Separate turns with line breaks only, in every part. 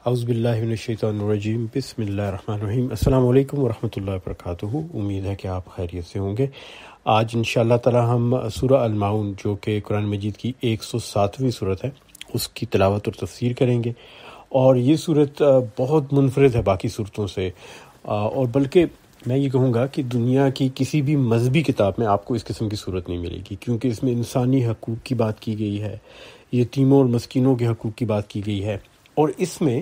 اعوذ باللہ من الشیطان الرجیم، بسم اللہ الرحمن الرحیم۔ السلام علیکم ورحمۃ اللہ وبرکاتہ۔ امید ہے کہ آپ خیریت سے ہوں گے۔ آج انشاءاللہ تعالی ہم سورہ الماؤن جو کہ قرآن مجید کی 107ویں صورت ہے اس کی تلاوت اور تفسیر کریں گے، اور یہ صورت بہت منفرد ہے باقی صورتوں سے، اور بلکہ میں یہ کہوں گا کہ دنیا کی کسی بھی مذہبی کتاب میں آپ کو اس قسم کی صورت نہیں ملے گی، کیونکہ اس میں انسانی حقوق کی بات کی گئی ہے، یتیموں اور مسکینوں کے حقوق کی بات کی گئی ہے، اور اس میں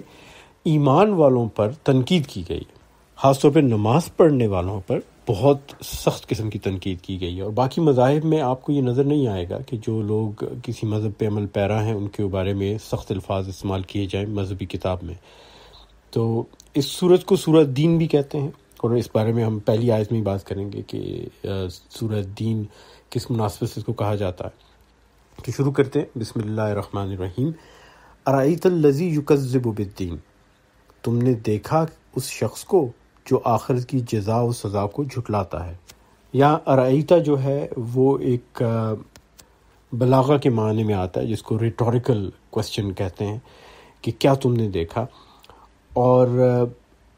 ایمان والوں پر تنقید کی گئی ہے، خاص طور پہ نماز پڑھنے والوں پر بہت سخت قسم کی تنقید کی گئی ہے۔ اور باقی مذاہب میں آپ کو یہ نظر نہیں آئے گا کہ جو لوگ کسی مذہب پہ عمل پیرا ہیں ان کے بارے میں سخت الفاظ استعمال کیے جائیں مذہبی کتاب میں۔ تو اس سورت کو سورہ دین بھی کہتے ہیں، اور اس بارے میں ہم پہلی آیت میں ہی بات کریں گے کہ سورہ دین کس مناسبت سے اس کو کہا جاتا ہے۔ تو شروع کرتے ہیں، بسم اللہ الرحمن الرحیم۔ ارأیت الذی یکذب بالدین، تم نے دیکھا اس شخص کو جو آخرت کی جزا و سزا کو جھٹلاتا ہے۔ یہاں ارأیت جو ہے وہ ایک بلاغہ کے معنی میں آتا ہے، جس کو ریٹوریکل کوسچن کہتے ہیں کہ کیا تم نے دیکھا، اور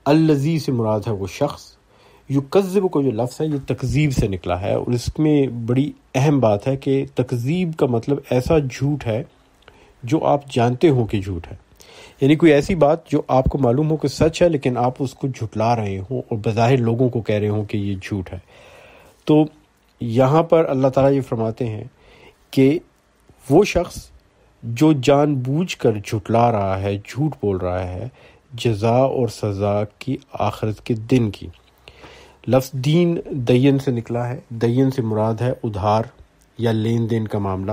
الذی سے مراد ہے وہ شخص، یکذب کو جو لفظ ہے یہ تکذیب سے نکلا ہے، اور اس میں بڑی اہم بات ہے کہ تکذیب کا مطلب ایسا جھوٹ ہے جو آپ جانتے ہو کہ جھوٹ ہے، یعنی کوئی ایسی بات جو آپ کو معلوم ہو کہ سچ ہے لیکن آپ اس کو جھٹلا رہے ہوں اور بظاہر لوگوں کو کہہ رہے ہوں کہ یہ جھوٹ ہے۔ تو یہاں پر اللہ تعالیٰ یہ فرماتے ہیں کہ وہ شخص جو جان بوجھ کر جھٹلا رہا ہے، جھوٹ بول رہا ہے جزا اور سزا کی، آخرت کے دن کی۔ لفظ دین دین سے نکلا ہے، دین سے مراد ہے ادھار یا لین دین کا معاملہ،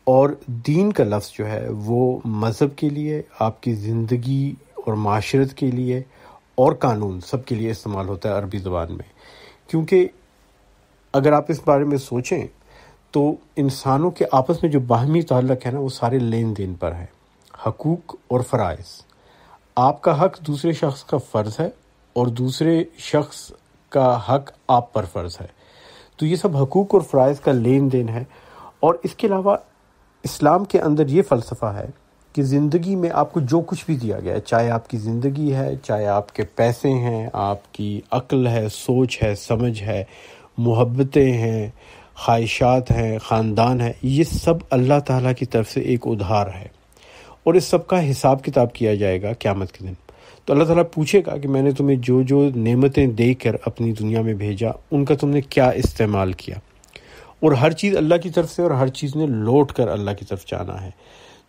اور دین کا لفظ جو ہے وہ مذہب کے لیے، آپ کی زندگی اور معاشرت کے لیے اور قانون سب کے لیے استعمال ہوتا ہے عربی زبان میں۔ کیونکہ اگر آپ اس بارے میں سوچیں تو انسانوں کے آپس میں جو باہمی تعلق ہے نا، وہ سارے لین دین پر ہے، حقوق اور فرائض۔ آپ کا حق دوسرے شخص کا فرض ہے، اور دوسرے شخص کا حق آپ پر فرض ہے، تو یہ سب حقوق اور فرائض کا لین دین ہے۔ اور اس کے علاوہ اسلام کے اندر یہ فلسفہ ہے کہ زندگی میں آپ کو جو کچھ بھی دیا گیا ہے، چاہے آپ کی زندگی ہے، چاہے آپ کے پیسے ہیں، آپ کی عقل ہے، سوچ ہے، سمجھ ہے، محبتیں ہیں، خواہشات ہیں، خاندان ہے، یہ سب اللہ تعالیٰ کی طرف سے ایک ادھار ہے، اور اس سب کا حساب کتاب کیا جائے گا قیامت کے دن۔ تو اللہ تعالیٰ پوچھے گا کہ میں نے تمہیں جو جو نعمتیں دے کر اپنی دنیا میں بھیجا، ان کا تم نے کیا استعمال کیا، اور ہر چیز اللہ کی طرف سے، اور ہر چیز نے لوٹ کر اللہ کی طرف جانا ہے۔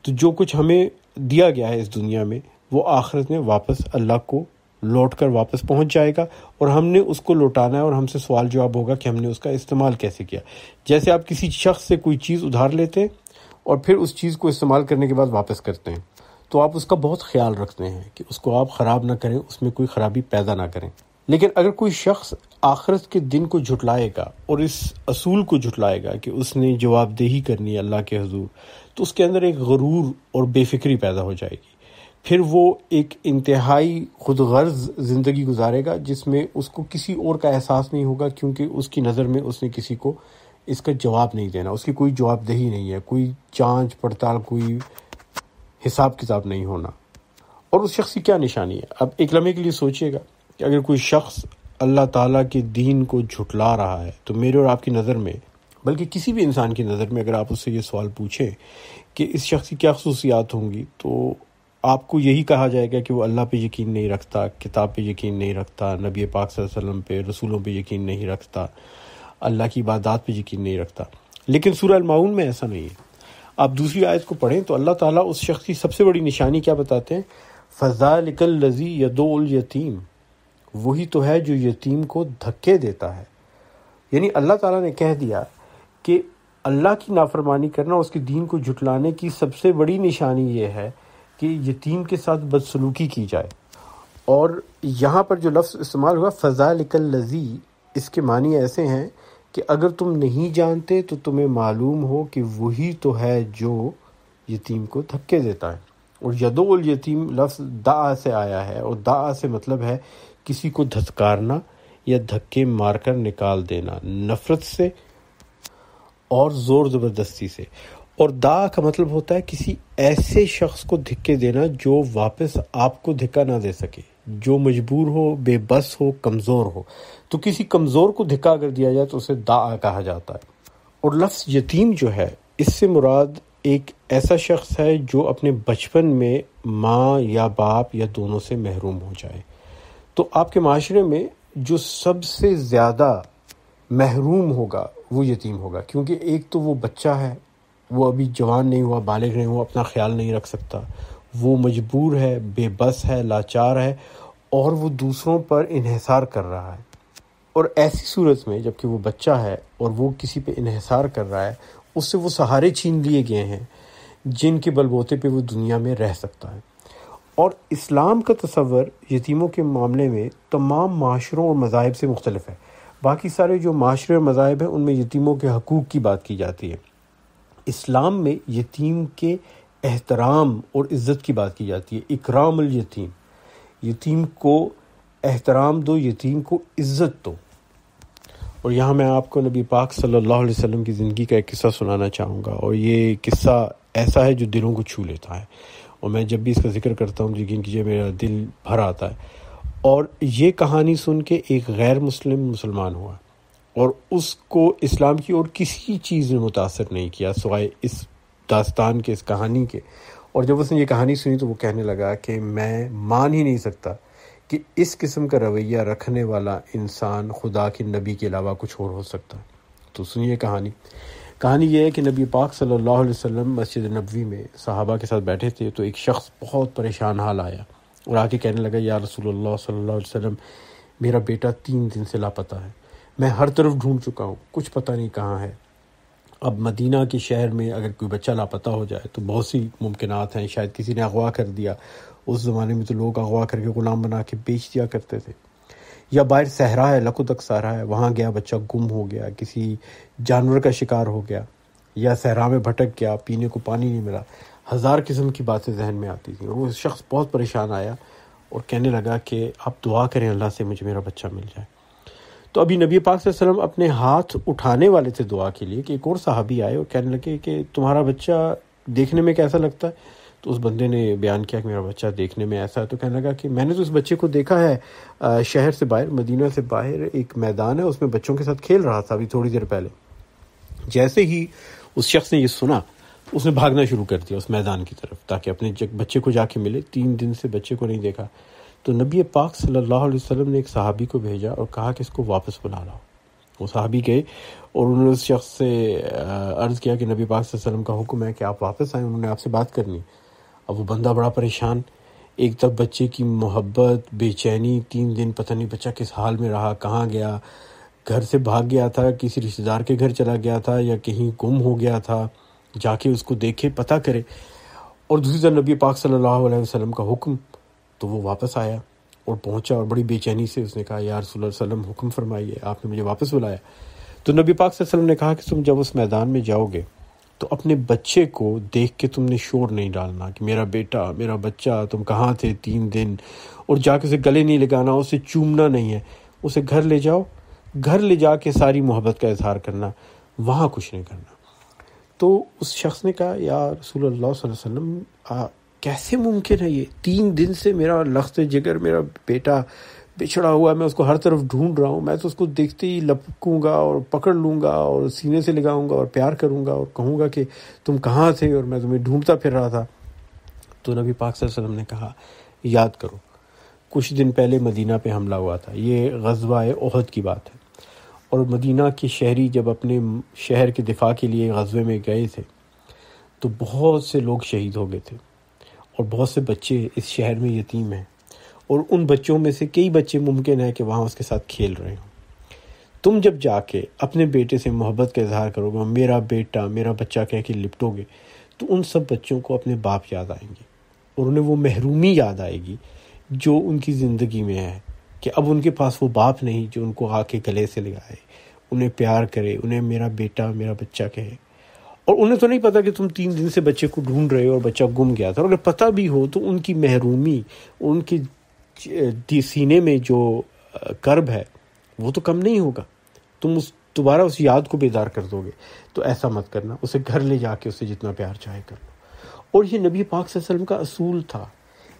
تو جو کچھ ہمیں دیا گیا ہے اس دنیا میں، وہ آخرت میں واپس اللہ کو لوٹ کر واپس پہنچ جائے گا، اور ہم نے اس کو لوٹانا ہے، اور ہم سے سوال جواب ہوگا کہ ہم نے اس کا استعمال کیسے کیا۔ جیسے آپ کسی شخص سے کوئی چیز ادھار لیتے ہیں اور پھر اس چیز کو استعمال کرنے کے بعد واپس کرتے ہیں، تو آپ اس کا بہت خیال رکھتے ہیں کہ اس کو آپ خراب نہ کریں، اس میں کوئی خرابی پیدا نہ کریں۔ لیکن اگر کوئی شخص آخرت کے دن کو جھٹلائے گا اور اس اصول کو جھٹلائے گا کہ اس نے جواب دہی کرنی ہے اللہ کے حضور، تو اس کے اندر ایک غرور اور بے فکری پیدا ہو جائے گی۔ پھر وہ ایک انتہائی خود غرض زندگی گزارے گا، جس میں اس کو کسی اور کا احساس نہیں ہوگا، کیونکہ اس کی نظر میں اس نے کسی کو اس کا جواب نہیں دینا، اس کی کوئی جواب دہی نہیں ہے، کوئی جانچ پڑتال، کوئی حساب کتاب نہیں ہونا۔ اور اس شخص کی کیا نشانی ہے؟ اب ایک لمحے کے لیے سوچئے گا کہ اگر کوئی شخص اللہ تعالیٰ کے دین کو جھٹلا رہا ہے، تو میرے اور آپ کی نظر میں، بلکہ کسی بھی انسان کی نظر میں، اگر آپ اس سے یہ سوال پوچھیں کہ اس شخص کی کیا خصوصیات ہوں گی، تو آپ کو یہی کہا جائے گا کہ وہ اللہ پہ یقین نہیں رکھتا، کتاب پہ یقین نہیں رکھتا، نبی پاک صلی اللہ علیہ وسلم پہ، رسولوں پہ یقین نہیں رکھتا، اللہ کی عبادات پہ یقین نہیں رکھتا۔ لیکن سورہ الماؤن میں ایسا نہیں ہے۔ آپ دوسری آیت کو پڑھیں تو اللہ تعالیٰ اس شخص کی سب سے بڑی نشانی کیا بتاتے ہیں؟ فَذَلِكَ الَّذِي يَدُعُّ الْيَتِيمَ، وہی تو ہے جو یتیم کو دھکے دیتا ہے۔ یعنی اللہ تعالیٰ نے کہہ دیا کہ اللہ کی نافرمانی کرنا، اس کے دین کو جھٹلانے کی سب سے بڑی نشانی یہ ہے کہ یتیم کے ساتھ بدسلوکی کی جائے۔ اور یہاں پر جو لفظ استعمال ہوا فَذَلِكَ الَّذِي، اس کے معنی ایسے ہیں کہ اگر تم نہیں جانتے تو تمہیں معلوم ہو کہ وہی تو ہے جو یتیم کو دھکے دیتا ہے۔ اور یدعو الیتیم لفظ دعا سے آیا ہے، اور دعا سے مطلب ہے کسی کو دھتکارنا یا دھکے مار کر نکال دینا، نفرت سے اور زور زبردستی سے۔ اور دا کا مطلب ہوتا ہے کسی ایسے شخص کو دھکے دینا جو واپس آپ کو دھکا نہ دے سکے، جو مجبور ہو، بے بس ہو، کمزور ہو۔ تو کسی کمزور کو دھکا اگر دیا جائے تو اسے دا کہا جاتا ہے۔ اور لفظ یتیم جو ہے، اس سے مراد ایک ایسا شخص ہے جو اپنے بچپن میں ماں یا باپ یا دونوں سے محروم ہو جائے۔ تو آپ کے معاشرے میں جو سب سے زیادہ محروم ہوگا وہ یتیم ہوگا، کیونکہ ایک تو وہ بچہ ہے، وہ ابھی جوان نہیں ہوا، بالغ نہیں ہوا، اپنا خیال نہیں رکھ سکتا، وہ مجبور ہے، بے بس ہے، لاچار ہے، اور وہ دوسروں پر انحصار کر رہا ہے۔ اور ایسی صورت میں جب کہ وہ بچہ ہے اور وہ کسی پہ انحصار کر رہا ہے، اس سے وہ سہارے چھین لیے گئے ہیں جن کے بل بوتے پہ وہ دنیا میں رہ سکتا ہے۔ اور اسلام کا تصور یتیموں کے معاملے میں تمام معاشروں اور مذاہب سے مختلف ہے۔ باقی سارے جو معاشرے اور مذاہب ہیں ان میں یتیموں کے حقوق کی بات کی جاتی ہے، اسلام میں یتیم کے احترام اور عزت کی بات کی جاتی ہے۔ اکرام الیتیم، یتیم کو احترام دو، یتیم کو عزت دو۔ اور یہاں میں آپ کو نبی پاک صلی اللہ علیہ وسلم کی زندگی کا ایک قصہ سنانا چاہوں گا، اور یہ قصہ ایسا ہے جو دلوں کو چھو لیتا ہے، اور میں جب بھی اس کا ذکر کرتا ہوں یقین کیجیے میرا دل بھر آتا ہے۔ اور یہ کہانی سن کے ایک غیر مسلم مسلمان ہوا، اور اس کو اسلام کی اور کسی چیز نے متاثر نہیں کیا سوائے اس داستان کے، اس کہانی کے۔ اور جب اس نے یہ کہانی سنی تو وہ کہنے لگا کہ میں مان ہی نہیں سکتا کہ اس قسم کا رویہ رکھنے والا انسان خدا کے نبی کے علاوہ کچھ اور ہو سکتا ہے۔ تو سنیے کہانی یہ ہے کہ نبی پاک صلی اللہ علیہ وسلم مسجد نبوی میں صحابہ کے ساتھ بیٹھے تھے، تو ایک شخص بہت پریشان حال آیا اور آ کے کہنے لگا یا رسول اللہ صلی اللہ علیہ وسلم، میرا بیٹا 3 دن سے لاپتہ ہے، میں ہر طرف ڈھونڈ چکا ہوں، کچھ پتہ نہیں کہاں ہے۔ اب مدینہ کے شہر میں اگر کوئی بچہ لاپتہ ہو جائے تو بہت سی ممکنات ہیں، شاید کسی نے اغوا کر دیا، اس زمانے میں تو لوگ اغوا کر کے غلام بنا کے بیچ دیا کرتے تھے، یا باہر صحرا ہے، لکودک صحرا ہے، وہاں گیا بچہ گم ہو گیا، کسی جانور کا شکار ہو گیا، یا صحرا میں بھٹک گیا، پینے کو پانی نہیں ملا، ہزار قسم کی باتیں ذہن میں آتی تھیں۔ اور وہ شخص بہت پریشان آیا اور کہنے لگا کہ آپ دعا کریں اللہ سے مجھے میرا بچہ مل جائے۔ تو ابھی نبی پاک صلی اللہ علیہ وسلم اپنے ہاتھ اٹھانے والے تھے دعا کے لیے کہ ایک اور صحابی آئے اور کہنے لگے کہ تمہارا بچہ دیکھنے میں کیسا لگتا ہے؟ تو اس بندے نے بیان کیا کہ میرا بچہ دیکھنے میں ایسا ہے۔ تو کہنے لگا کہ میں نے تو اس بچے کو دیکھا ہے شہر سے باہر، مدینہ سے باہر ایک میدان ہے، اس میں بچوں کے ساتھ کھیل رہا تھا ابھی تھوڑی دیر پہلے۔ جیسے ہی اس شخص نے یہ سنا اس نے بھاگنا شروع کر دیا اس میدان کی طرف تاکہ اپنے بچے کو جا کے ملے۔ 3 دن سے بچے کو نہیں دیکھا۔ تو نبی پاک صلی اللہ علیہ وسلم نے ایک صحابی کو بھیجا اور کہا کہ اس کو واپس بلا لاؤ۔ وہ صحابی گئے اور انہوں نے اس شخص سے عرض کیا کہ نبی پاک صلی اللہ علیہ وسلم کا حکم ہے کہ آپ واپس آئیں، انہوں نے آپ سے بات کرنی۔ اب وہ بندہ بڑا پریشان، ایک طرف بچے کی محبت، بے چینی، 3 دن پتہ نہیں بچہ کس حال میں رہا، کہاں گیا، گھر سے بھاگ گیا تھا، کسی رشتہ دار کے گھر چلا گیا تھا یا کہیں گم ہو گیا تھا، جا کے اس کو دیکھے، پتہ کرے۔ اور دوسری طرف نبی پاک صلی اللہ علیہ وسلم کا حکم، تو وہ واپس آیا اور پہنچا اور بڑی بے چینی سے اس نے کہا یا رسول اللہ صلی اللہ علیہ وسلم حکم فرمائیے، آپ نے مجھے واپس بلایا۔ تو نبی پاک صلی اللہ علیہ وسلم نے کہا کہ تم جب اس میدان میں جاؤ گے تو اپنے بچے کو دیکھ کے تم نے شور نہیں ڈالنا کہ میرا بیٹا، میرا بچہ، تم کہاں تھے 3 دن، اور جا کے اسے گلے نہیں لگانا، اسے چومنا نہیں ہے، اسے گھر لے جاؤ، گھر لے جا کے ساری محبت کا اظہار کرنا، وہاں کچھ نہیں کرنا۔ تو اس شخص نے کہا یا رسول اللہ صلی اللہ علیہ وسلم کیسے ممکن ہے یہ؟ 3 دن سے میرا لخت جگر، میرا بیٹا بچھڑا ہوا ہے، میں اس کو ہر طرف ڈھونڈ رہا ہوں، میں تو اس کو دیکھتے ہی لپکوں گا اور پکڑ لوں گا اور سینے سے لگاؤں گا اور پیار کروں گا اور کہوں گا کہ تم کہاں تھے اور میں تمہیں ڈھونڈتا پھر رہا تھا۔ تو نبی پاک صلی اللہ علیہ وسلم نے کہا یاد کرو کچھ دن پہلے مدینہ پہ حملہ ہوا تھا، یہ غزوہ احد کی بات ہے، اور مدینہ کے شہری جب اپنے شہر کے دفاع کے لیے غزوے میں گئے تھے تو بہت سے لوگ شہید ہو گئے تھے، اور بہت سے بچے اس شہر میں یتیم ہیں، اور ان بچوں میں سے کئی بچے ممکن ہے کہ وہاں اس کے ساتھ کھیل رہے ہوں۔ تم جب جا کے اپنے بیٹے سے محبت کا اظہار کرو گے، میرا بیٹا، میرا بچہ کہہ کے لپٹو گے، تو ان سب بچوں کو اپنے باپ یاد آئیں گے، اور انہیں وہ محرومی یاد آئے گی جو ان کی زندگی میں ہے، کہ اب ان کے پاس وہ باپ نہیں جو ان کو آ کے گلے سے لگائے، انہیں پیار کرے، انہیں میرا بیٹا، میرا بچہ کہے۔ اور انہیں تو نہیں پتا کہ تم 3 دن سے بچے کو ڈھونڈ رہے ہو اور بچہ گم گیا تھا، اور اگر پتہ بھی ہو تو ان کی محرومی، ان کی سینے میں جو کرب ہے وہ تو کم نہیں ہوگا۔ تم اس دوبارہ اس یاد کو بیدار کر دو گے تو ایسا مت کرنا، اسے گھر لے جا کے اسے جتنا پیار چاہے کر لو۔ اور یہ نبی پاک صلی اللہ علیہ وسلم کا اصول تھا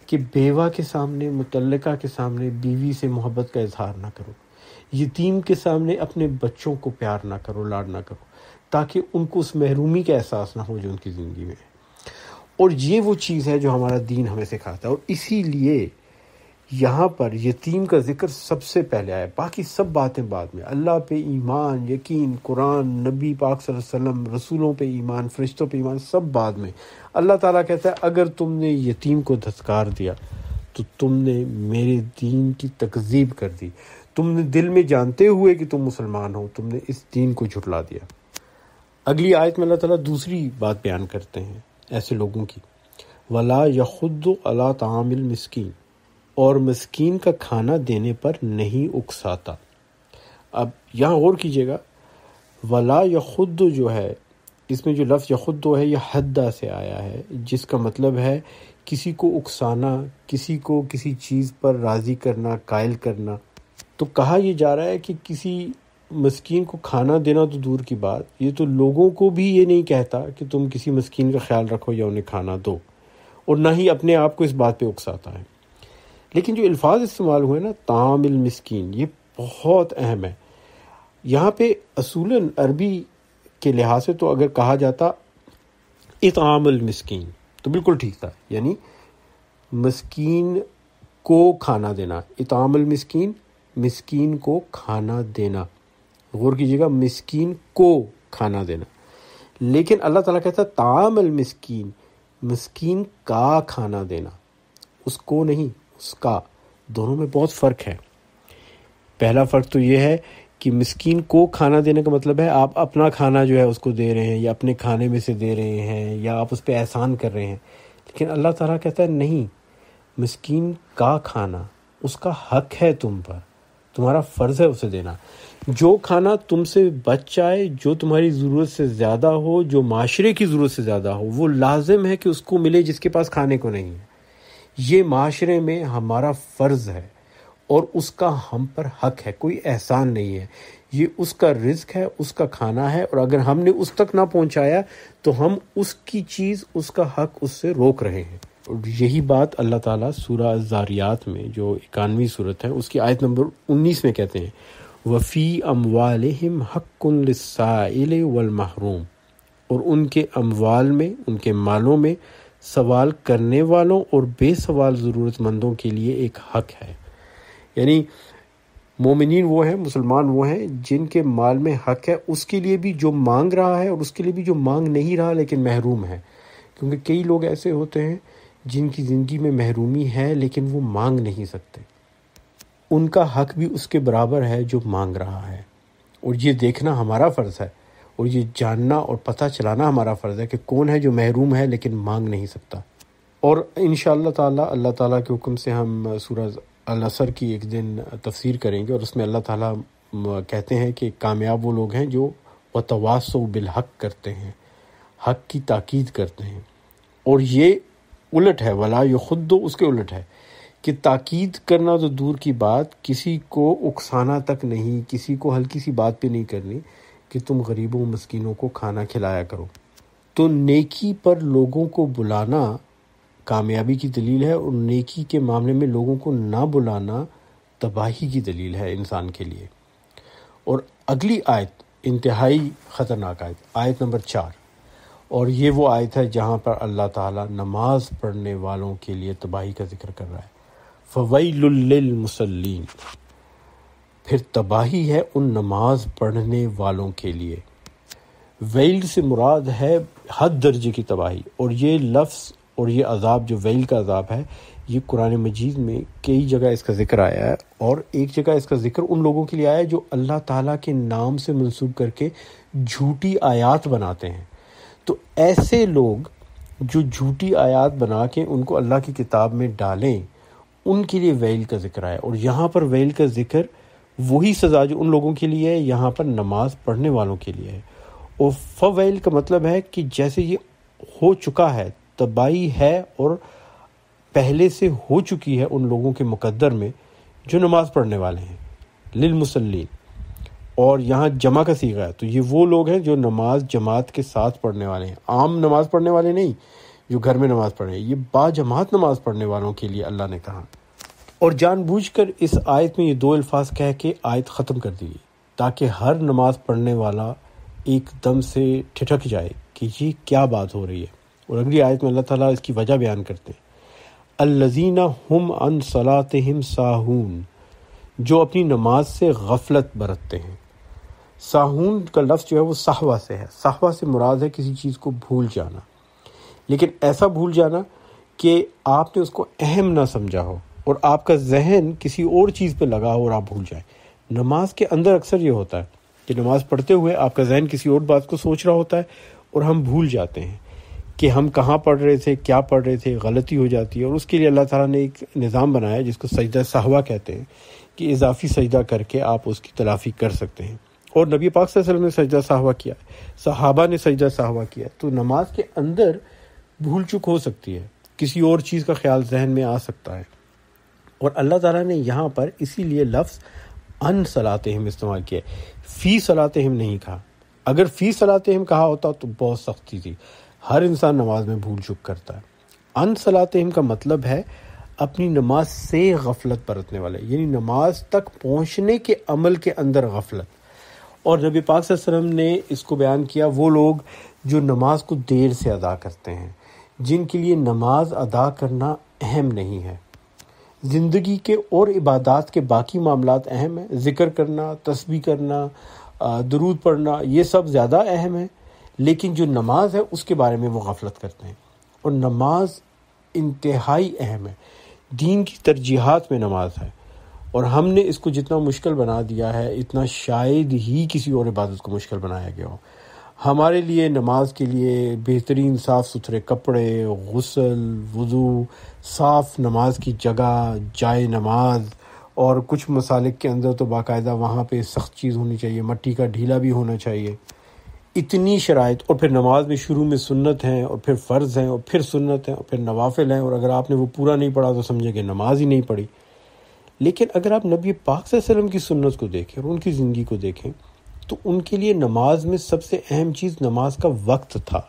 کہ بیوہ کے سامنے، مطلقہ کے سامنے بیوی سے محبت کا اظہار نہ کرو، یتیم کے سامنے اپنے بچوں کو پیار نہ کرو، لاڈ نہ کرو، تاکہ ان کو اس محرومی کا احساس نہ ہو جو ان کی زندگی میں ہے۔ اور یہ وہ چیز ہے جو ہمارا دین ہمیں سکھاتا ہے، اور اسی لیے یہاں پر یتیم کا ذکر سب سے پہلے آیا، باقی سب باتیں بعد میں۔ اللہ پہ ایمان، یقین، قرآن، نبی پاک صلی اللہ علیہ وسلم، رسولوں پہ ایمان، فرشتوں پہ ایمان، سب بعد میں۔ اللہ تعالیٰ کہتا ہے اگر تم نے یتیم کو دھتکار دیا تو تم نے میرے دین کی تکذیب کر دی، تم نے دل میں جانتے ہوئے کہ تم مسلمان ہو تم نے اس دین کو جھٹلا دیا۔ اگلی آیت میں اللہ تعالیٰ دوسری بات بیان کرتے ہیں ایسے لوگوں کی، وَلَا يَخُدُّ عَلَىٰ طَعَامِ الْمِسْكِينِ، اور مسکین کا کھانا دینے پر نہیں اکساتا۔ اب یہاں غور کیجئے گا، وَلَا يَخُدُّ جو ہے، اس میں جو لفظ یخد ہے یہ حدہ سے آیا ہے، جس کا مطلب ہے کسی کو اکسانا، کسی کو کسی چیز پر راضی کرنا، قائل کرنا۔ تو کہا یہ جا رہا ہے کہ کسی مسکین کو کھانا دینا تو دور کی بات، یہ تو لوگوں کو بھی یہ نہیں کہتا کہ تم کسی مسکین کا خیال رکھو یا انہیں کھانا دو، اور نہ ہی اپنے آپ کو اس بات پہ اکساتا ہے۔ لیکن جو الفاظ استعمال ہوئے نا، طعام المسکین، یہ بہت اہم ہے۔ یہاں پہ اصولاً عربی کے لحاظ سے تو اگر کہا جاتا اطعام المسکین تو بالکل ٹھیک تھا، یعنی مسکین کو کھانا دینا، اطعام المسکین، مسکین کو کھانا دینا۔ غور کیجیے گا، مسکین کو کھانا دینا۔ لیکن اللہ تعالیٰ کہتا ہے طعام المسکین، مسکین کا کھانا دینا، اس کو نہیں، اس کا۔ دونوں میں بہت فرق ہے۔ پہلا فرق تو یہ ہے کہ مسکین کو کھانا دینے کا مطلب ہے آپ اپنا کھانا جو ہے اس کو دے رہے ہیں، یا اپنے کھانے میں سے دے رہے ہیں، یا آپ اس پہ احسان کر رہے ہیں۔ لیکن اللہ تعالیٰ کہتا ہے نہیں، مسکین کا کھانا اس کا حق ہے تم پر، تمہارا فرض ہے اسے دینا۔ جو کھانا تم سے بچ جائے، جو تمہاری ضرورت سے زیادہ ہو، جو معاشرے کی ضرورت سے زیادہ ہو، وہ لازم ہے کہ اس کو ملے جس کے پاس کھانے کو نہیں ہے۔ یہ معاشرے میں ہمارا فرض ہے اور اس کا ہم پر حق ہے، کوئی احسان نہیں ہے، یہ اس کا رزق ہے، اس کا کھانا ہے، اور اگر ہم نے اس تک نہ پہنچایا تو ہم اس کی چیز، اس کا حق اس سے روک رہے ہیں۔ اور یہی بات اللہ تعالیٰ سورہ الذاریات میں جو 91ویں صورت ہے اس کی آیت نمبر 19 میں کہتے ہیں، وَفِي أَمْوَالِهِمْ حَقٌّ لِلسَّائِلِ وَالْمَحْرُومِ، اور ان کے اموال میں، ان کے مالوں میں سوال کرنے والوں اور بے سوال ضرورت مندوں کے لیے ایک حق ہے۔ یعنی مومنین وہ ہیں، مسلمان وہ ہیں جن کے مال میں حق ہے، اس کے لیے بھی جو مانگ رہا ہے اور اس کے لیے بھی جو مانگ نہیں رہا لیکن محروم ہے۔ کیونکہ کئی لوگ ایسے ہوتے ہیں جن کی زندگی میں محرومی ہے لیکن وہ مانگ نہیں سکتے، ان کا حق بھی اس کے برابر ہے جو مانگ رہا ہے، اور یہ دیکھنا ہمارا فرض ہے، اور یہ جاننا اور پتہ چلانا ہمارا فرض ہے کہ کون ہے جو محروم ہے لیکن مانگ نہیں سکتا۔ اور انشاءاللہ تعالی اللہ تعالیٰ کے حکم سے ہم سورہ العصر کی ایک دن تفسیر کریں گے، اور اس میں اللہ تعالیٰ کہتے ہیں کہ کامیاب وہ لوگ ہیں جو وتواصوا بالحق کرتے ہیں، حق کی تاکید کرتے ہیں۔ اور یہ الٹ ہے، ولا یخد اس کے الٹ ہے کہ تاکید کرنا تو دور کی بات، کسی کو اکسانا تک نہیں، کسی کو ہلکی سی بات پہ نہیں کرنی کہ تم غریبوں مسکینوں کو کھانا کھلایا کرو۔ تو نیکی پر لوگوں کو بلانا کامیابی کی دلیل ہے، اور نیکی کے معاملے میں لوگوں کو نہ بلانا تباہی کی دلیل ہے انسان کے لیے۔ اور اگلی آیت انتہائی خطرناک آیت، آیت نمبر 4، اور یہ وہ آیت ہے جہاں پر اللہ تعالیٰ نماز پڑھنے والوں کے لیے تباہی کا ذکر کر رہا ہے، فَوَيْلٌ لِّلْمُصَلِّينَ، پھر تباہی ہے ان نماز پڑھنے والوں کے لیے۔ ویل سے مراد ہے حد درجے کی تباہی، اور یہ لفظ اور یہ عذاب جو ویل کا عذاب ہے، یہ قرآن مجید میں کئی جگہ اس کا ذکر آیا ہے، اور ایک جگہ اس کا ذکر ان لوگوں کے لیے آیا ہے جو اللہ تعالیٰ کے نام سے منسوب کر کے جھوٹی آیات بناتے ہیں۔ تو ایسے لوگ جو جھوٹی آیات بنا کے ان کو اللہ کی کتاب میں ڈالیں، ان کے لیے ویل کا ذکر آیا، اور یہاں پر ویل کا ذکر وہی سزا جو ان لوگوں کے لیے ہے یہاں پر نماز پڑھنے والوں کے لیے ہے۔ اور فویل کا مطلب ہے کہ جیسے یہ ہو چکا ہے، تباہی ہے اور پہلے سے ہو چکی ہے ان لوگوں کے مقدر میں جو نماز پڑھنے والے ہیں، للمصلین۔ اور یہاں جمع کا صیغہ ہے، تو یہ وہ لوگ ہیں جو نماز جماعت کے ساتھ پڑھنے والے ہیں، عام نماز پڑھنے والے نہیں جو گھر میں نماز پڑھ رہے ہیں، یہ با جماعت نماز پڑھنے والوں کے لیے اللہ نے کہا۔ اور جان بوجھ کر اس آیت میں یہ دو الفاظ کہہ کے آیت ختم کر دی تاکہ ہر نماز پڑھنے والا ایک دم سے ٹھٹک جائے کہ یہ کیا بات ہو رہی ہے۔ اور اگلی آیت میں اللہ تعالیٰ اس کی وجہ بیان کرتے ہیں، الذین ہم عن صلاتہم ساہون، جو اپنی نماز سے غفلت برتتے ہیں۔ ساہون کا لفظ جو ہے وہ سہوا سے ہے، سہوا سے مراد ہے کسی چیز کو بھول جانا، لیکن ایسا بھول جانا کہ آپ نے اس کو اہم نہ سمجھا ہو اور آپ کا ذہن کسی اور چیز پہ لگا ہو اور آپ بھول جائیں۔ نماز کے اندر اکثر یہ ہوتا ہے کہ نماز پڑھتے ہوئے آپ کا ذہن کسی اور بات کو سوچ رہا ہوتا ہے اور ہم بھول جاتے ہیں کہ ہم کہاں پڑھ رہے تھے، کیا پڑھ رہے تھے، غلطی ہو جاتی ہے۔ اور اس کے لیے اللہ تعالیٰ نے ایک نظام بنایا جس کو سجدہ سہوا کہتے ہیں کہ اضافی سجدہ کر کے آپ اس کی تلافی کر سکتے ہیں۔ اور نبی پاک صلی اللہ علیہ وسلم نے سجدہ سہوا کیا، صحابہ نے سجدہ سہوا کیا، تو نماز کے اندر بھول چک ہو سکتی ہے، کسی اور چیز کا خیال ذہن میں آ سکتا ہے۔ اور اللہ تعالیٰ نے یہاں پر اسی لیے لفظ ان صلاتہم استعمال کیا، فی صلاتہم نہیں کہا۔ اگر فی صلاتہم کہا ہوتا تو بہت سختی تھی، ہر انسان نماز میں بھول چک کرتا ہے۔ ان صلاتہم کا مطلب ہے اپنی نماز سے غفلت برتنے والے، یعنی نماز تک پہنچنے کے عمل کے اندر غفلت۔ اور نبی پاک صلی اللہ علیہ وسلم نے اس کو بیان کیا، وہ لوگ جو نماز کو دیر سے ادا کرتے ہیں، جن کے لیے نماز ادا کرنا اہم نہیں ہے۔ زندگی کے اور عبادات کے باقی معاملات اہم ہیں، ذکر کرنا، تسبیح کرنا، درود پڑھنا، یہ سب زیادہ اہم ہے، لیکن جو نماز ہے اس کے بارے میں وہ غفلت کرتے ہیں۔ اور نماز انتہائی اہم ہے، دین کی ترجیحات میں نماز ہے، اور ہم نے اس کو جتنا مشکل بنا دیا ہے اتنا شاید ہی کسی اور عبادت کو مشکل بنایا گیا ہو۔ ہمارے لیے نماز کے لیے بہترین صاف ستھرے کپڑے، غسل، وضو، صاف نماز کی جگہ، جائے نماز، اور کچھ مسالک کے اندر تو باقاعدہ وہاں پہ سخت چیز ہونی چاہیے، مٹی کا ڈھیلا بھی ہونا چاہیے، اتنی شرائط۔ اور پھر نماز میں شروع میں سنت ہیں، اور پھر فرض ہیں، اور پھر سنت ہیں، اور پھر نوافل ہیں، اور اگر آپ نے وہ پورا نہیں پڑھا تو سمجھے کہ نماز ہی نہیں پڑھی۔ لیکن اگر آپ نبی پاک صلی اللہ علیہ وسلم کی سنت کو دیکھیں اور ان کی زندگی کو دیکھیں تو ان کے لیے نماز میں سب سے اہم چیز نماز کا وقت تھا۔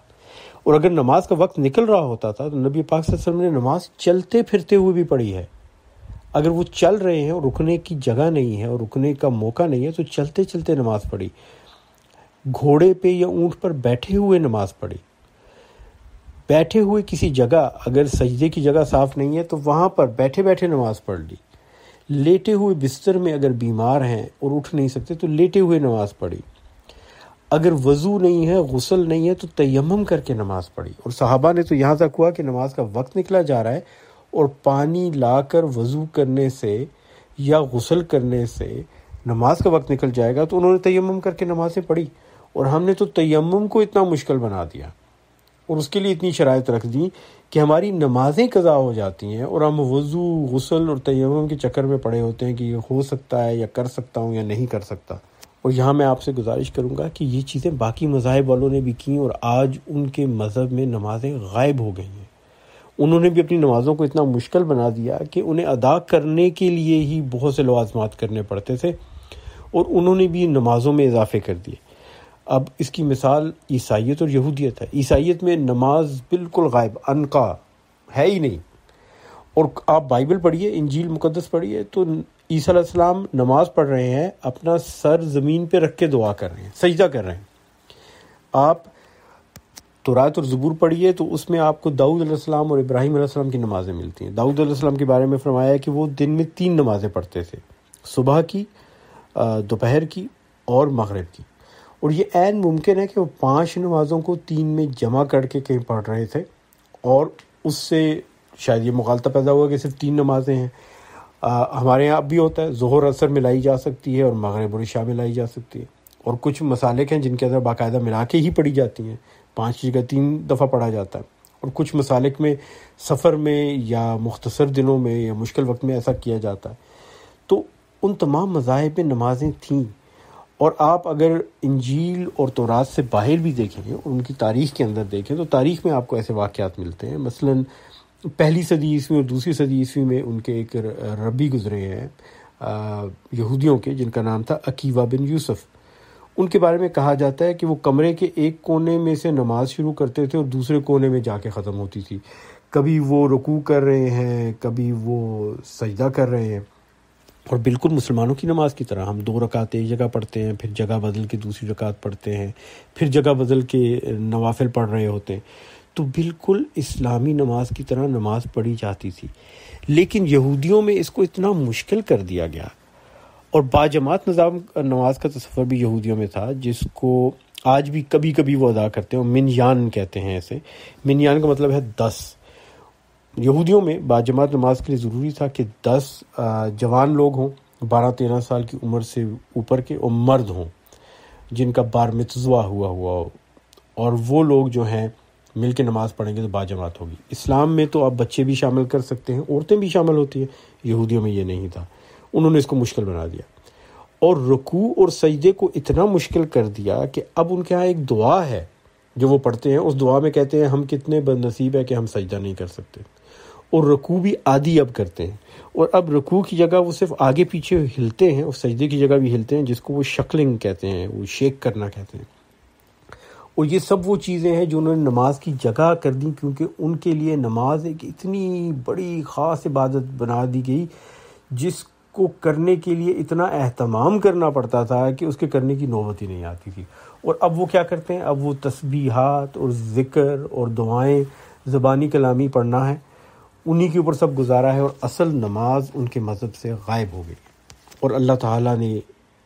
اور اگر نماز کا وقت نکل رہا ہوتا تھا تو نبی پاک صلی اللہ علیہ وسلم نے نماز چلتے پھرتے ہوئے بھی پڑھی ہے۔ اگر وہ چل رہے ہیں اور رکنے کی جگہ نہیں ہے اور رکنے کا موقع نہیں ہے تو چلتے چلتے نماز پڑھی، گھوڑے پہ یا اونٹ پر بیٹھے ہوئے نماز پڑھی، بیٹھے ہوئے کسی جگہ اگر سجدے کی جگہ صاف نہیں ہے تو وہاں پر بیٹھے بیٹھے نماز پڑھ لی، لیٹے ہوئے بستر میں اگر بیمار ہیں اور اٹھ نہیں سکتے تو لیٹے ہوئے نماز پڑھی، اگر وضو نہیں ہے، غسل نہیں ہے تو تیمم کر کے نماز پڑھی۔ اور صحابہ نے تو یہاں تک ہوا کہ نماز کا وقت نکلا جا رہا ہے اور پانی لا کر وضو کرنے سے یا غسل کرنے سے نماز کا وقت نکل جائے گا تو انہوں نے تیمم کر کے نمازیں پڑھی۔ اور ہم نے تو تیمم کو اتنا مشکل بنا دیا اور اس کے لیے اتنی شرائط رکھ دی کہ ہماری نمازیں قضا ہو جاتی ہیں اور ہم وضو، غسل اور تیمم کے چکر میں پڑے ہوتے ہیں کہ یہ ہو سکتا ہے یا کر سکتا ہوں یا نہیں کر سکتا۔ اور یہاں میں آپ سے گزارش کروں گا کہ یہ چیزیں باقی مذاہب والوں نے بھی کیں اور آج ان کے مذہب میں نمازیں غائب ہو گئی ہیں۔ انہوں نے بھی اپنی نمازوں کو اتنا مشکل بنا دیا کہ انہیں ادا کرنے کے لیے ہی بہت سے لوازمات کرنے پڑتے تھے اور انہوں نے بھی نمازوں میں اضافے کر دیے۔ اب اس کی مثال عیسائیت اور یہودیت ہے۔ عیسائیت میں نماز بالکل غائب، انقا ہے ہی نہیں۔ اور آپ بائبل پڑھیے، انجیل مقدس پڑھیے تو عیسیٰ علیہ السلام نماز پڑھ رہے ہیں، اپنا سر زمین پہ رکھ کے دعا کر رہے ہیں، سجدہ کر رہے ہیں۔ آپ تورات اور زبور پڑھیے تو اس میں آپ کو داؤد علیہ السلام اور ابراہیم علیہ السلام کی نمازیں ملتی ہیں۔ داؤد علیہ السلام کے بارے میں فرمایا ہے کہ وہ دن میں 3 نمازیں پڑھتے تھے، صبح کی، دوپہر کی اور مغرب کی۔ اور یہ عین ممکن ہے کہ وہ 5 نمازوں کو 3 میں جمع کر کے کہیں پڑھ رہے تھے، اور اس سے شاید یہ مغالطہ پیدا ہوا کہ صرف 3 نمازیں ہیں۔ ہمارے یہاں اب بھی ہوتا ہے، ظہر عصر ملائی جا سکتی ہے اور مغرب اور عشاء ملائی جا سکتی ہے، اور کچھ مسالک ہیں جن کے اندر باقاعدہ ملا کے ہی پڑھی جاتی ہیں، 5 کی جگہ 3 دفعہ پڑھا جاتا ہے، اور کچھ مسالک میں سفر میں یا مختصر دنوں میں یا مشکل وقت میں ایسا کیا جاتا ہے۔ تو ان تمام مذاہب میں نمازیں تھیں، اور آپ اگر انجیل اور تورات سے باہر بھی دیکھیں اور ان کی تاریخ کے اندر دیکھیں تو تاریخ میں آپ کو ایسے واقعات ملتے ہیں۔ مثلاً 1 صدی عیسوی اور 2 صدی عیسوی میں ان کے ایک ربی گزرے ہیں یہودیوں کے، جن کا نام تھا عقیوہ بن یوسف۔ ان کے بارے میں کہا جاتا ہے کہ وہ کمرے کے ایک کونے میں سے نماز شروع کرتے تھے اور دوسرے کونے میں جا کے ختم ہوتی تھی. کبھی وہ رکوع کر رہے ہیں، کبھی وہ سجدہ کر رہے ہیں، اور بالکل مسلمانوں کی نماز کی طرح ہم 2 رکعت ایک جگہ پڑھتے ہیں، پھر جگہ بدل کے دوسری رکعت پڑھتے ہیں، پھر جگہ بدل کے نوافل پڑھ رہے ہوتے ہیں. تو بالکل اسلامی نماز کی طرح نماز پڑھی جاتی تھی. لیکن یہودیوں میں اس کو اتنا مشکل کر دیا گیا، اور باجماعت نظام نماز کا تصور بھی یہودیوں میں تھا، جس کو آج بھی کبھی کبھی وہ ادا کرتے ہیں، منیان کہتے ہیں اسے. منیان کا مطلب ہے 10. یہودیوں میں باجماعت نماز کے لیے ضروری تھا کہ 10 جوان لوگ ہوں، 12-13 سال کی عمر سے اوپر کے، اور مرد ہوں جن کا بار متزوہ ہوا ہو، اور وہ لوگ جو ہیں مل کے نماز پڑھیں گے تو باجماعت ہوگی. اسلام میں تو آپ بچے بھی شامل کر سکتے ہیں، عورتیں بھی شامل ہوتی ہیں. یہودیوں میں یہ نہیں تھا، انہوں نے اس کو مشکل بنا دیا، اور رکوع اور سجدے کو اتنا مشکل کر دیا کہ اب ان کے ہاں ایک دعا ہے جو وہ پڑھتے ہیں. اس دعا میں کہتے ہیں ہم کتنے بد نصیب ہے کہ ہم سجدہ نہیں کر سکتے. اور رکوع بھی آدھی اب کرتے ہیں، اور اب رکوع کی جگہ وہ صرف آگے پیچھے ہلتے ہیں، اور سجدے کی جگہ بھی ہلتے ہیں، جس کو وہ شکلنگ کہتے ہیں، وہ شیک کرنا کہتے ہیں. اور یہ سب وہ چیزیں ہیں جو انہوں نے نماز کی جگہ کر دیں، کیونکہ ان کے لیے نماز ایک اتنی بڑی خاص عبادت بنا دی گئی جس کو کرنے کے لیے اتنا اہتمام کرنا پڑتا تھا کہ اس کے کرنے کی نوبت ہی نہیں آتی تھی. اور اب وہ کیا کرتے ہیں؟ اب وہ تسبیحات اور ذکر اور دعائیں زبانی کلامی پڑھنا ہے، انہی کے اوپر سب گزارا ہے، اور اصل نماز ان کے مذہب سے غائب ہو گئی. اور اللہ تعالیٰ نے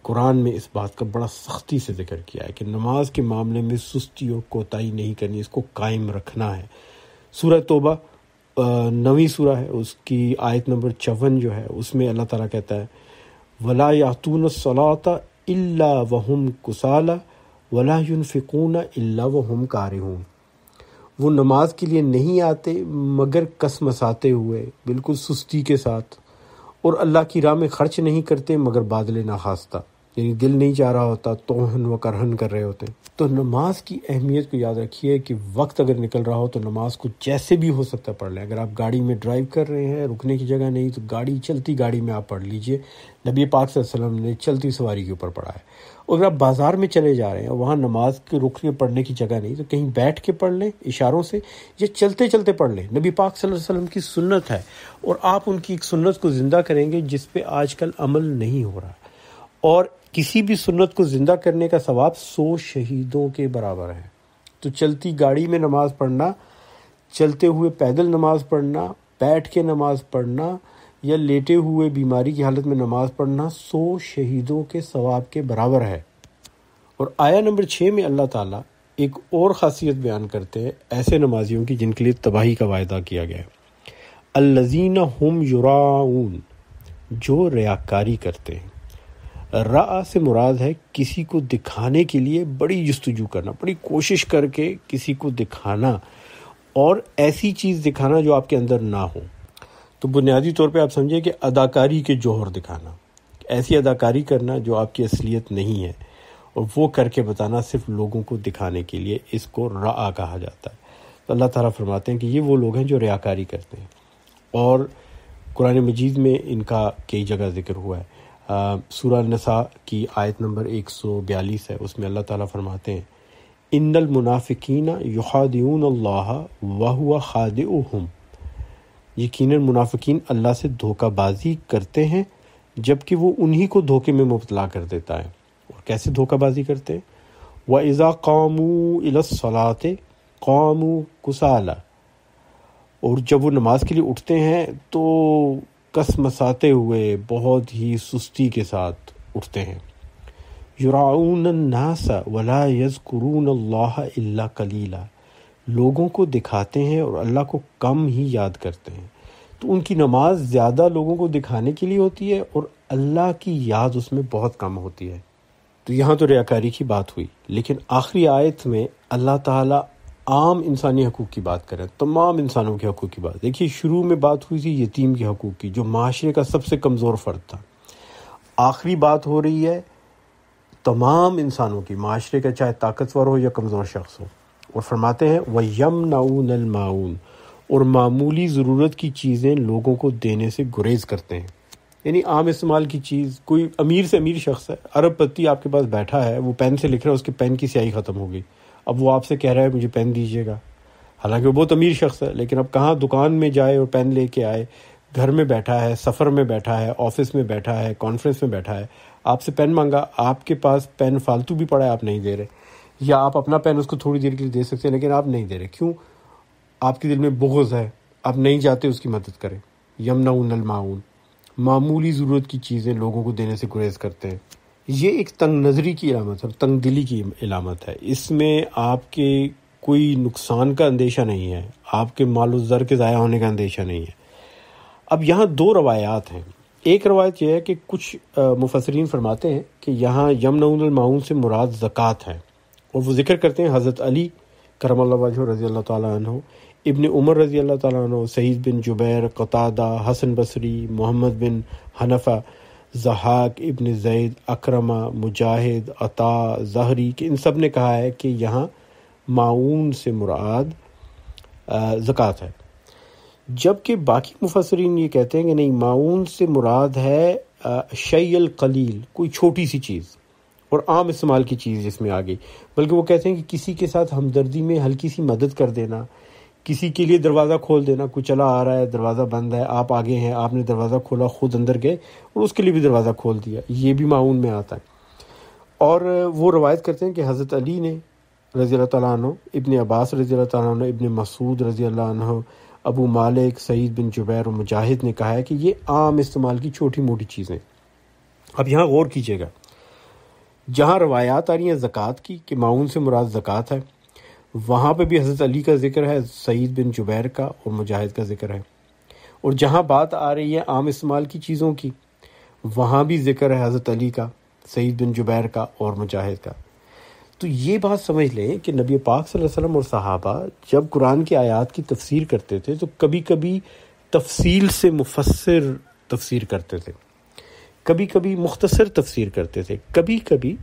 قرآن میں اس بات کا بڑا سختی سے ذکر کیا ہے کہ نماز کے معاملے میں سستی اور کوتاہی نہیں کرنی، اس کو قائم رکھنا ہے. سورہ توبہ 9ویں سورہ ہے، اس کی آیت نمبر 54 جو ہے، اس میں اللہ تعالیٰ کہتا ہے وَلَا يَأْتُونَ الصَّلَاةَ إِلَّا وَهُمْ كُسَالَىٰ وَلَا يُنْفِقُونَ إِلَّا وَهُمْ كَارِهُونَ. وہ نماز کے لیے نہیں آتے مگر کسمساتے ہوئے، بالکل سستی کے ساتھ، اور اللہ کی راہ میں خرچ نہیں کرتے مگر بادل ناخواستہ، یعنی دل نہیں چاہ رہا ہوتا، توہن و کرہن کر رہے ہوتے ہیں. تو نماز کی اہمیت کو یاد رکھیے کہ وقت اگر نکل رہا ہو تو نماز کو جیسے بھی ہو سکتا پڑھ لیں. اگر آپ گاڑی میں ڈرائیو کر رہے ہیں، رکنے کی جگہ نہیں، تو چلتی گاڑی میں آپ پڑھ لیجئے. نبی پاک صلی اللہ علیہ وسلم نے چلتی سواری کے اوپر پڑھا ہے. اور اگر آپ بازار میں چلے جا رہے ہیں، وہاں نماز کے رکنے پڑھنے کی جگہ نہیں، تو کہیں بیٹھ کے پڑھ لیں اشاروں سے، یا چلتے چلتے پڑھ لیں. نبی پاک صلی اللہ علیہ وسلم کی سنت ہے، اور آپ ان کی ایک سنت کو زندہ کریں گے جس پہ آج کل عمل نہیں ہو رہا. اور کسی بھی سنت کو زندہ کرنے کا ثواب 100 شہیدوں کے برابر ہے. تو چلتی گاڑی میں نماز پڑھنا، چلتے ہوئے پیدل نماز پڑھنا، بیٹھ کے نماز پڑھنا، یا لیٹے ہوئے بیماری کی حالت میں نماز پڑھنا 100 شہیدوں کے ثواب کے برابر ہے. اور آیہ نمبر 6 میں اللہ تعالیٰ ایک اور خاصیت بیان کرتے ہیں ایسے نمازیوں کی جن کے لیے تباہی کا وعدہ کیا گیا ہے. الذین ہم یراؤون، جو ریاکاری کرتے ہیں. رعا سے مراد ہے کسی کو دکھانے کے لیے بڑی جستجو کرنا، بڑی کوشش کر کے کسی کو دکھانا، اور ایسی چیز دکھانا جو آپ کے اندر نہ ہو. تو بنیادی طور پہ آپ سمجھیں کہ اداکاری کے جوہر دکھانا، ایسی اداکاری کرنا جو آپ کی اصلیت نہیں ہے، اور وہ کر کے بتانا صرف لوگوں کو دکھانے کے لیے، اس کو رعا کہا جاتا ہے. تو اللہ تعالیٰ فرماتے ہیں کہ یہ وہ لوگ ہیں جو ریاکاری کرتے ہیں. اور قرآن مجید میں ان کا کئی جگہ ذکر ہوا ہے. سورہ النساء کی آیت نمبر 142 ہے، اس میں اللہ تعالیٰ فرماتے ہیں ان المنافقین یخادعون اللہ وہو خادعہم، یقیناً منافقین اللہ سے دھوکہ بازی کرتے ہیں جبکہ وہ انہی کو دھوکے میں مبتلا کر دیتا ہے. اور کیسے دھوکہ بازی کرتے ہیں؟ وَإِذَا قَامُوا إِلَى الصَّلَاةِ قَامُوا كُسَالَىٰ، اور جب وہ نماز کے لیے اٹھتے ہیں تو کسمساتے ہوئے، بہت ہی سستی کے ساتھ اٹھتے ہیں. یراؤون الناس ولا یذکرون اللہ الا قلیلا، لوگوں کو دکھاتے ہیں اور اللہ کو کم ہی یاد کرتے ہیں. تو ان کی نماز زیادہ لوگوں کو دکھانے کے لیے ہوتی ہے اور اللہ کی یاد اس میں بہت کم ہوتی ہے. تو یہاں تو ریاکاری کی بات ہوئی، لیکن آخری آیت میں اللہ تعالیٰ عام انسانی حقوق کی بات کریں، تمام انسانوں کے حقوق کی بات. دیکھیے شروع میں بات ہوئی تھی یتیم کے حقوق کی، جو معاشرے کا سب سے کمزور فرد تھا. آخری بات ہو رہی ہے تمام انسانوں کی، معاشرے کا چاہے طاقتور ہو یا کمزور شخص ہو. اور فرماتے ہیں وَيَمْنَعُونَ الْمَاعُونَ، اور معمولی ضرورت کی چیزیں لوگوں کو دینے سے گریز کرتے ہیں. یعنی عام استعمال کی چیز، کوئی امیر سے امیر شخص ہے، ارب پتی آپ کے پاس بیٹھا ہے، وہ پین سے لکھ رہا ہے، اس کے پین کی سیاہی ختم ہو گئی، اب وہ آپ سے کہہ رہا ہے مجھے پین دیجیے گا، حالانکہ وہ بہت امیر شخص ہے، لیکن اب کہاں دکان میں جائے اور پین لے کے آئے، گھر میں بیٹھا ہے، سفر میں بیٹھا ہے، آفس میں بیٹھا ہے، کانفرنس میں بیٹھا ہے، آپ سے پین مانگا، آپ کے پاس پین فالتو بھی پڑا ہے، آپ نہیں دے رہے، یا آپ اپنا پین اس کو تھوڑی دیر کے لیے دے سکتے ہیں لیکن آپ نہیں دے رہے، کیوں؟ آپ کے دل میں بغض ہے، آپ نہیں چاہتے اس کی مدد کریں۔ یمنعون الماعون، معمولی ضرورت کی چیزیں لوگوں کو دینے سے گریز کرتے ہیں۔ یہ ایک تنگ نظری کی علامت ہے، تنگ دلی کی علامت ہے، اس میں آپ کے کوئی نقصان کا اندیشہ نہیں ہے، آپ کے مال و زر کے ضائع ہونے کا اندیشہ نہیں ہے۔ اب یہاں دو روایات ہیں، ایک روایت یہ ہے کہ کچھ مفسرین فرماتے ہیں کہ یہاں یمنعون الماعون سے مراد زکوٰۃ ہے، اور وہ ذکر کرتے ہیں حضرت علی کرم اللہ وجہہ رضی اللہ تعالیٰ عنہ، ابن عمر رضی اللہ تعالیٰ عنہ، سعید بن جبیر، قتادہ، حسن بصری، محمد بن حنفہ، ضحاک ابن زید، اکرمہ، مجاہد، عطا، زہری، کہ ان سب نے کہا ہے کہ یہاں معاون سے مراد زکوٰۃ ہے، جبکہ باقی مفسرین یہ کہتے ہیں کہ نہیں، معاون سے مراد ہے شیء القلیل، کوئی چھوٹی سی چیز اور عام استعمال کی چیز جس میں آ گئی، بلکہ وہ کہتے ہیں کہ کسی کے ساتھ ہمدردی میں ہلکی سی مدد کر دینا، کسی کے لیے دروازہ کھول دینا، کوئی چلا آ رہا ہے، دروازہ بند ہے، آپ آگے ہیں، آپ نے دروازہ کھولا، خود اندر گئے اور اس کے لیے بھی دروازہ کھول دیا، یہ بھی معاون میں آتا ہے۔ اور وہ روایت کرتے ہیں کہ حضرت علی نے رضی اللہ تعالیٰ عنہ، ابن عباس رضی اللہ تعالیٰ عنہ، ابن مسعود رضی اللہ عنہ، ابو مالک، سعید بن جبیر اور مجاہد نے کہا ہے کہ یہ عام استعمال کی چھوٹی موٹی چیزیں۔ اب یہاں غور کیجیے گا، جہاں روایات آ رہی ہیں زکوٰۃ کی کہ معاون سے مراد زکوٰۃ ہے، وہاں پہ بھی حضرت علی کا ذکر ہے، سعید بن جبیر کا اور مجاہد کا ذکر ہے، اور جہاں بات آ رہی ہے عام استعمال کی چیزوں کی، وہاں بھی ذکر ہے حضرت علی کا، سعید بن جبیر کا اور مجاہد کا۔ تو یہ بات سمجھ لیں کہ نبی پاک صلی اللہ علیہ وسلم اور صحابہ جب قرآن کی آیات کی تفسیر کرتے تھے تو کبھی کبھی تفصیل سے مفسر تفسیر کرتے تھے، کبھی کبھی مختصر تفسیر کرتے تھے، کبھی کبھی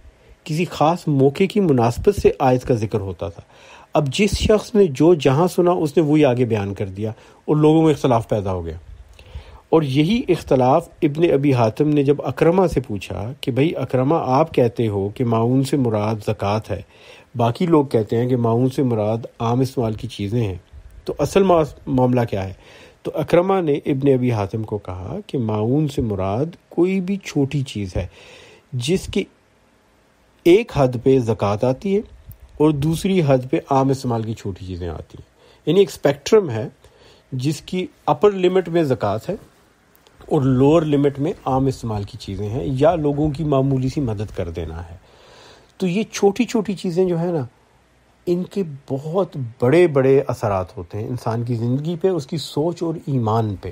کسی خاص موقع کی مناسبت سے آیت کا ذکر ہوتا تھا۔ اب جس شخص نے جو جہاں سنا اس نے وہی آگے بیان کر دیا اور لوگوں میں اختلاف پیدا ہو گیا، اور یہی اختلاف ابن ابی حاتم نے جب اکرمہ سے پوچھا کہ بھئی اکرمہ، آپ کہتے ہو کہ معاون سے مراد زکوٰۃ ہے، باقی لوگ کہتے ہیں کہ معاون سے مراد عام استعمال کی چیزیں ہیں، تو اصل معاملہ کیا ہے؟ تو اکرمہ نے ابن ابی حاتم کو کہا کہ معاون سے مراد کوئی بھی چھوٹی چیز ہے جس کی ایک حد پہ زکوٰۃ آتی ہے اور دوسری حد پہ عام استعمال کی چھوٹی چیزیں آتی ہیں، یعنی ایک اسپیکٹرم ہے جس کی اپر لمٹ میں زکوٰۃ ہے اور لوور لمٹ میں عام استعمال کی چیزیں ہیں یا لوگوں کی معمولی سی مدد کر دینا ہے۔ تو یہ چھوٹی چھوٹی چیزیں جو ہیں نا، ان کے بہت بڑے بڑے اثرات ہوتے ہیں انسان کی زندگی پہ، اس کی سوچ اور ایمان پہ۔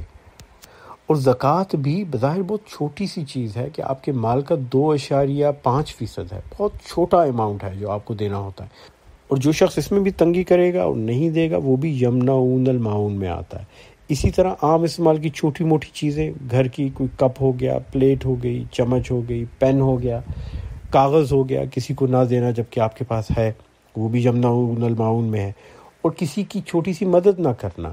اور زکوٰۃ بھی بظاہر بہت چھوٹی سی چیز ہے کہ آپ کے مال کا 2.5% ہے، بہت چھوٹا اماؤنٹ ہے جو آپ کو دینا ہوتا ہے، اور جو شخص اس میں بھی تنگی کرے گا اور نہیں دے گا وہ بھی یمنعون الماعون میں آتا ہے۔ اسی طرح عام استعمال کی چھوٹی موٹی چیزیں، گھر کی کوئی کپ ہو گیا، پلیٹ ہو گئی، چمچ ہو گئی، پین ہو گیا، کاغذ ہو گیا، کسی کو نہ دینا جبکہ آپ کے پاس ہے، وہ بھی یمنعون الماعون میں ہے۔ اور کسی کی چھوٹی سی مدد نہ کرنا،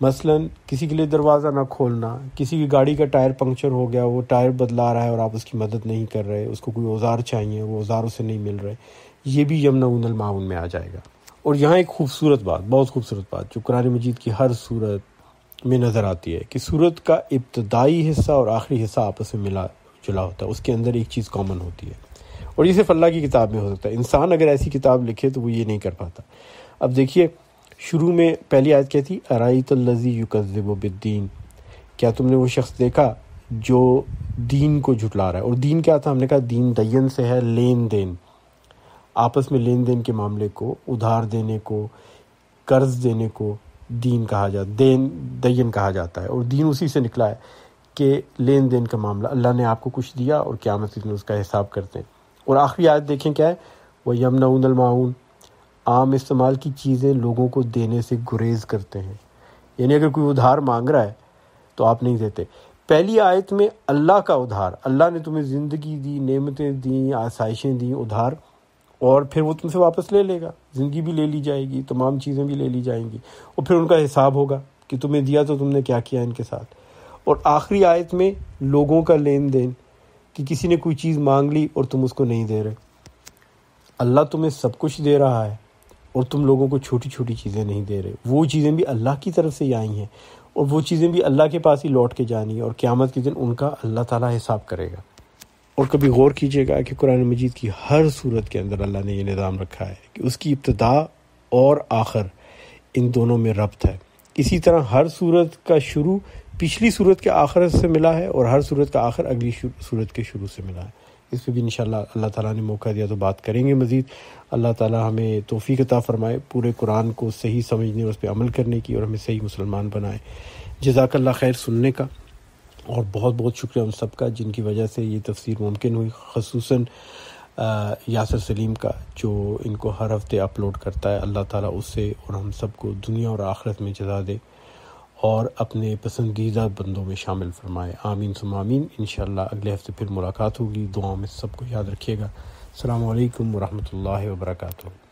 مثلا کسی کے لیے دروازہ نہ کھولنا، کسی کی گاڑی کا ٹائر پنکچر ہو گیا، وہ ٹائر بدلا رہا ہے اور آپ اس کی مدد نہیں کر رہے، اس کو کوئی اوزار چاہیے، وہ اوزار اسے نہیں مل رہے، یہ بھی یمنعون الماعون میں آ جائے گا۔ اور یہاں ایک خوبصورت بات، بہت خوبصورت بات جو قرآن مجید کی ہر سورت میں نظر آتی ہے کہ سورت کا ابتدائی حصہ اور آخری حصہ آپس میں ملا جلا ہوتا ہے، اس کے اندر ایک چیز کامن ہوتی ہے، اور یہ صرف اللہ کی کتاب میں ہو سکتا ہے۔ انسان اگر ایسی کتاب لکھے تو وہ یہ نہیں کر پاتا۔ اب دیکھیے، شروع میں پہلی آیت کیا تھی؟ ارائیت الذی یکذب بالدین، کیا تم نے وہ شخص دیکھا جو دین کو جھٹلا رہا ہے؟ اور دین کیا تھا؟ ہم نے کہا دین دین سے ہے، لین دین، آپس میں لین دین کے معاملے کو، ادھار دینے کو، قرض دینے کو دین کہا جاتا، دین کہا جاتا ہے، اور دین اسی سے نکلا ہے کہ لین دین کا معاملہ، اللہ نے آپ کو کچھ دیا اور قیامت کے دن اس کا حساب کرتے ہیں۔ اور آخری آیت دیکھیں کیا ہے؟ وہ یمنعون الماعون، عام استعمال کی چیزیں لوگوں کو دینے سے گریز کرتے ہیں، یعنی اگر کوئی ادھار مانگ رہا ہے تو آپ نہیں دیتے۔ پہلی آیت میں اللہ کا ادھار، اللہ نے تمہیں زندگی دی، نعمتیں دیں، آسائشیں دیں، ادھار، اور پھر وہ تم سے واپس لے لے گا، زندگی بھی لے لی جائے گی، تمام چیزیں بھی لے لی جائیں گی، اور پھر ان کا حساب ہوگا کہ تمہیں دیا تو تم نے کیا کیا ان کے ساتھ۔ اور آخری آیت میں لوگوں کا لین دین کہ کسی نے کوئی چیز مانگ لی اور تم اس کو نہیں دے رہے. اللہ تمہیں سب کچھ دے رہا ہے اور تم لوگوں کو چھوٹی چھوٹی چیزیں نہیں دے رہے. وہ چیزیں بھی اللہ کی طرف سے ہی آئی ہیں اور وہ چیزیں بھی اللہ کے پاس ہی لوٹ کے جانی ہیں، اور قیامت کے دن ان کا اللہ تعالیٰ حساب کرے گا. اور کبھی غور کیجئے گا کہ قرآن مجید کی ہر صورت کے اندر اللہ نے یہ نظام رکھا ہے کہ اس کی ابتدا اور آخر ان دونوں میں ربط ہے. اسی طرح ہر صورت کا شروع پچھلی صورت کے آخر سے ملا ہے اور ہر صورت کا آخر اگلی صورت کے شروع سے ملا ہے. اس پہ بھی انشاءاللہ اللہ تعالیٰ نے موقع دیا تو بات کریں گے مزید. اللہ تعالیٰ ہمیں توفیق عطا فرمائے پورے قرآن کو صحیح سمجھنے اور اس پہ عمل کرنے کی، اور ہمیں صحیح مسلمان بنائے. جزاک اللہ خیر سننے کا، اور بہت بہت شکریہ ان سب کا جن کی وجہ سے یہ تفسیر ممکن ہوئی، خصوصاً یاسر سلیم کا جو ان کو ہر ہفتے اپلوڈ کرتا ہے. اللہ تعالیٰ اس سے اور ہم سب کو دنیا اور آخرت میں جزا دے اور اپنے پسندیدہ بندوں میں شامل فرمائے. آمین ثم آمین. انشاءاللہ اگلے ہفتے پھر ملاقات ہوگی. دعاؤں میں سب کو یاد رکھیے گا. السلام علیکم ورحمۃ اللہ وبرکاتہ.